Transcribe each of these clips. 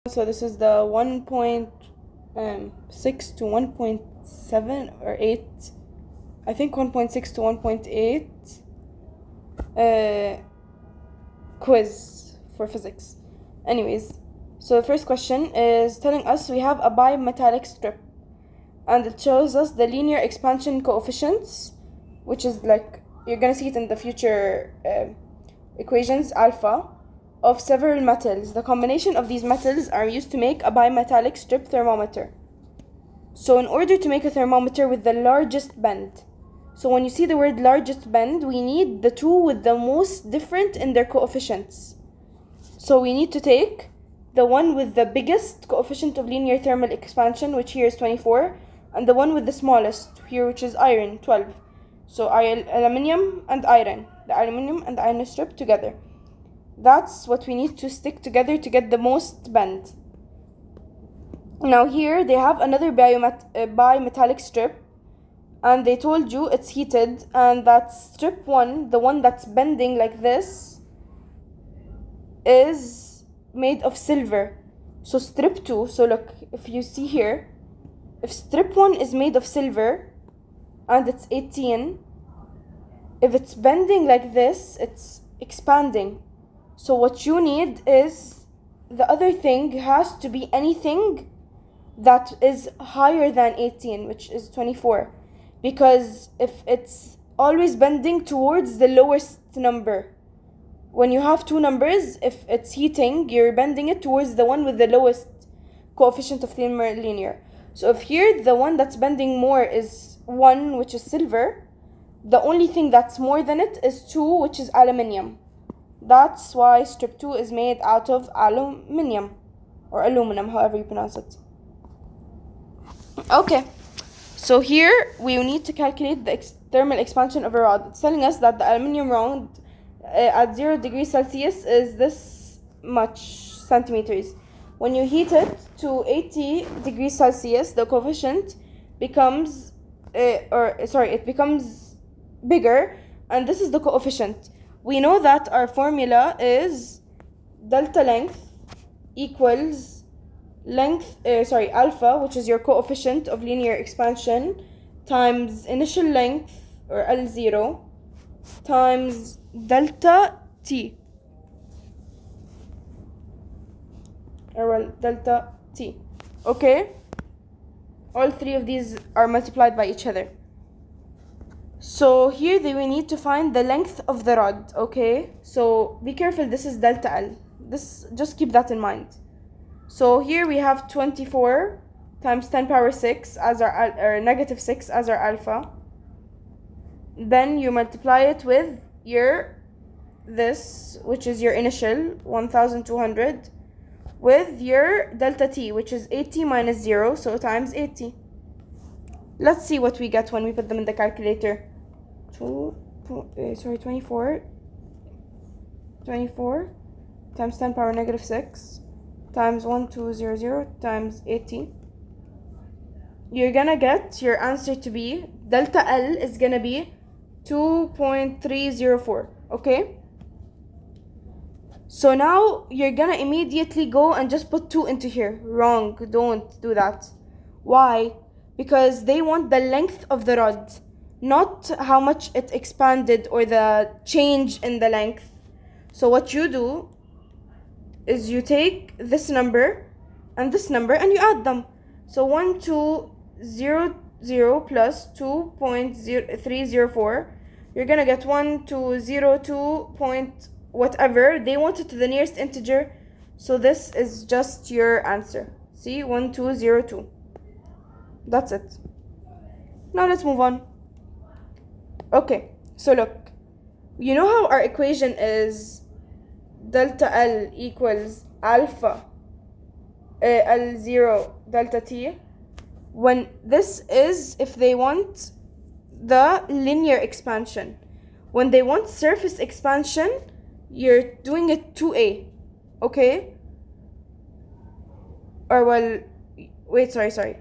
So this is the 1.6 to 1.7 or 8. I think 1.6 to 1.8 quiz for physics. Anyways, so the first question is telling us we have a bimetallic strip, and it shows us the linear expansion coefficients, which is like, you're gonna see it in the future equations, alpha, of several metals. The combination of these metals are used to make a bimetallic strip thermometer. So in order to make a thermometer with the largest bend, so when you see the word largest bend, we need the two with the most different in their coefficients. So we need to take the one with the biggest coefficient of linear thermal expansion, which here is 24, and the one with the smallest here, which is iron, 12. So aluminium and iron, the aluminium and iron strip together. That's what we need to stick together to get the most bend. Now here they have another bimetallic strip, and they told you it's heated, and that strip 1, the one that's bending like this, is made of silver. So strip 2, so look, if you see here, if strip 1 is made of silver and it's 18, if it's bending like this, it's expanding. So what you need is, the other thing has to be anything that is higher than 18, which is 24. Because if it's always bending towards the lowest number, when you have two numbers, if it's heating, you're bending it towards the one with the lowest coefficient of linear. So if here the one that's bending more is 1, which is silver, the only thing that's more than it is 2, which is aluminium. That's why strip 2 is made out of aluminium, or aluminum, however you pronounce it. Okay, so here we need to calculate the thermal expansion of a rod. It's telling us that the aluminium rod at 0 degrees Celsius is this much centimeters. When you heat it to 80 degrees Celsius, the coefficient becomes, it becomes bigger, and this is the coefficient. We know that our formula is delta length equals alpha, which is your coefficient of linear expansion, times initial length, or L0, times delta T, or delta T. Okay? All three of these are multiplied by each other. So here we need to find the length of the rod, okay? So be careful, this is delta L. Just keep that in mind. So here we have 24 times 10 power 6 as or negative 6 as our alpha. Then you multiply it with this, which is your initial, 1200, with your delta T, which is 80 minus 0, so times 80. Let's see what we get when we put them in the calculator. 24 times 10 power negative 6 times 1200 times 80. You're gonna get your answer to be, delta L is gonna be 2.304, okay? So now you're gonna immediately go and just put 2 into here. Wrong, don't do that. Why? Because they want the length of the rod, not how much it expanded or the change in the length. So what you do is you take this number and this number and you add them. So 1200 plus 2.304, you're gonna get 1202 point whatever. They want it to the nearest integer, so this is just your answer. See, 1202. That's it. Now let's move on. Okay, so look, you know how our equation is delta L equals alpha L0 delta T? When this is if they want the linear expansion. When they want surface expansion, you're doing it 2A, okay? Or well, wait, sorry.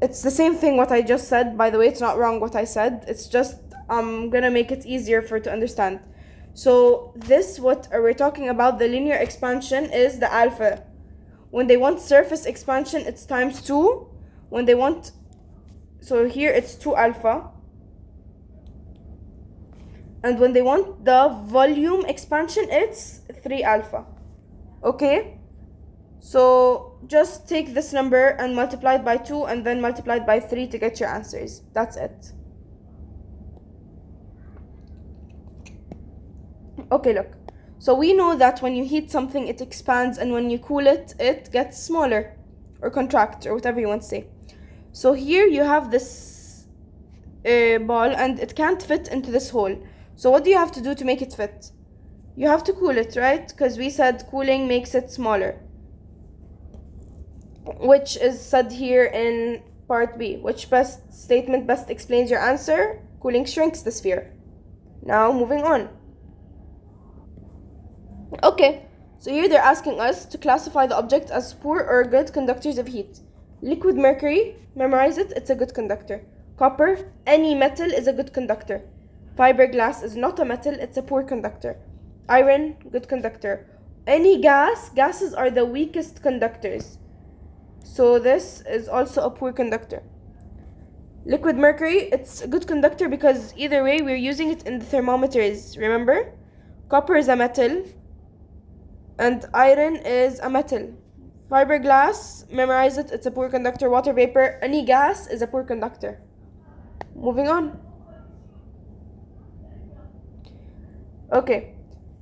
It's the same thing what I just said, by the way. It's not wrong what I said. It's just I'm gonna make it easier to understand. So this, what we're talking about, the linear expansion, is the alpha. When they want surface expansion, it's times 2. When they want, so here it's 2 alpha. And when they want the volume expansion, it's 3 alpha. Okay? So just take this number and multiply it by 2 and then multiply it by 3 to get your answers. That's it. Okay, look. So we know that when you heat something, it expands, and when you cool it, it gets smaller or contract or whatever you want to say. So here you have this ball and it can't fit into this hole. So what do you have to do to make it fit? You have to cool it, right? Because we said cooling makes it smaller, which is said here in part B. Which statement best explains your answer? Cooling shrinks the sphere. Now moving on. Okay, so here they're asking us to classify the object as poor or good conductors of heat. Liquid mercury, memorize it, it's a good conductor. Copper, any metal is a good conductor. Fiberglass is not a metal, it's a poor conductor. Iron, good conductor. Any gases are the weakest conductors. So this is also a poor conductor. Liquid mercury, it's a good conductor because either way we're using it in the thermometers, remember? Copper is a metal and iron is a metal. Fiberglass, memorize it, it's a poor conductor. Water vapor, any gas is a poor conductor. Moving on. Okay,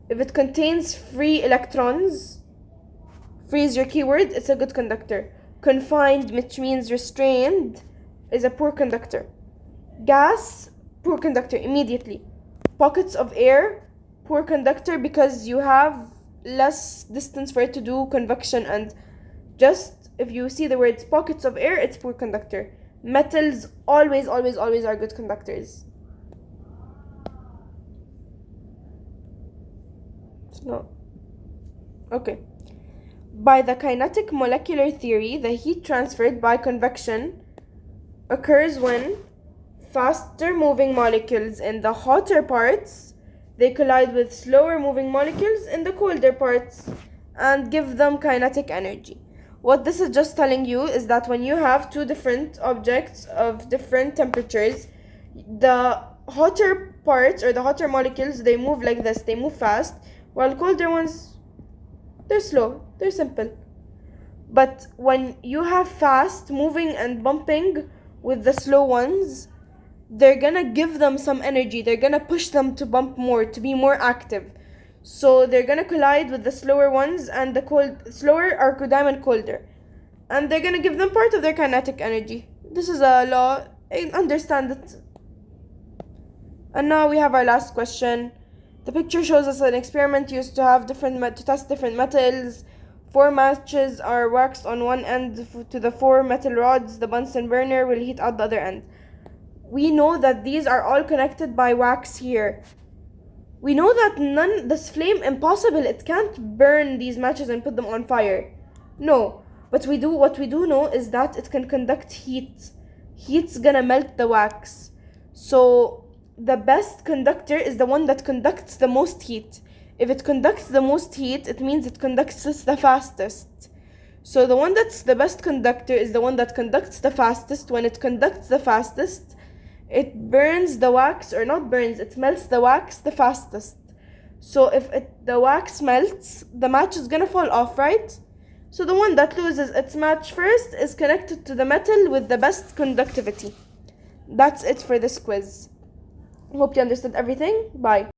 if it contains free electrons, free is your keyword, it's a good conductor. Confined, which means restrained, is a poor conductor. Gas, poor conductor immediately. Pockets of air, poor conductor because you have less distance for it to do convection, and just if you see the words pockets of air, it's poor conductor. Metals always are good conductors. No. Okay. By the kinetic molecular theory, the heat transferred by convection occurs when faster moving molecules in the hotter parts, they collide with slower moving molecules in the colder parts and give them kinetic energy. What this is just telling you is that when you have two different objects of different temperatures, the hotter parts or the hotter molecules, they move like this, they move fast, while colder ones, they're slow, they're simple. But when you have fast moving and bumping with the slow ones, they're gonna give them some energy, they're gonna push them to bump more, to be more active. So they're gonna collide with the slower ones, and the slower are diamond colder, and they're gonna give them part of their kinetic energy. This is a law, I understand it. And now we have our last question. The picture shows us an experiment used to have to test different metals. 4 matches are waxed on one end to the 4 metal rods. The Bunsen burner will heat out the other end. We know that these are all connected by wax here. We know that this flame, impossible, it can't burn these matches and put them on fire. No, but what we do know is that it can conduct heat. Heat's gonna melt the wax. So the best conductor is the one that conducts the most heat. If it conducts the most heat, it means it conducts the fastest. So the one that's the best conductor is the one that conducts the fastest. When it conducts the fastest, it burns the wax, or not burns, it melts the wax the fastest. So if the wax melts, the match is gonna fall off, right? So the one that loses its match first is connected to the metal with the best conductivity. That's it for this quiz. Hope you understood everything. Bye.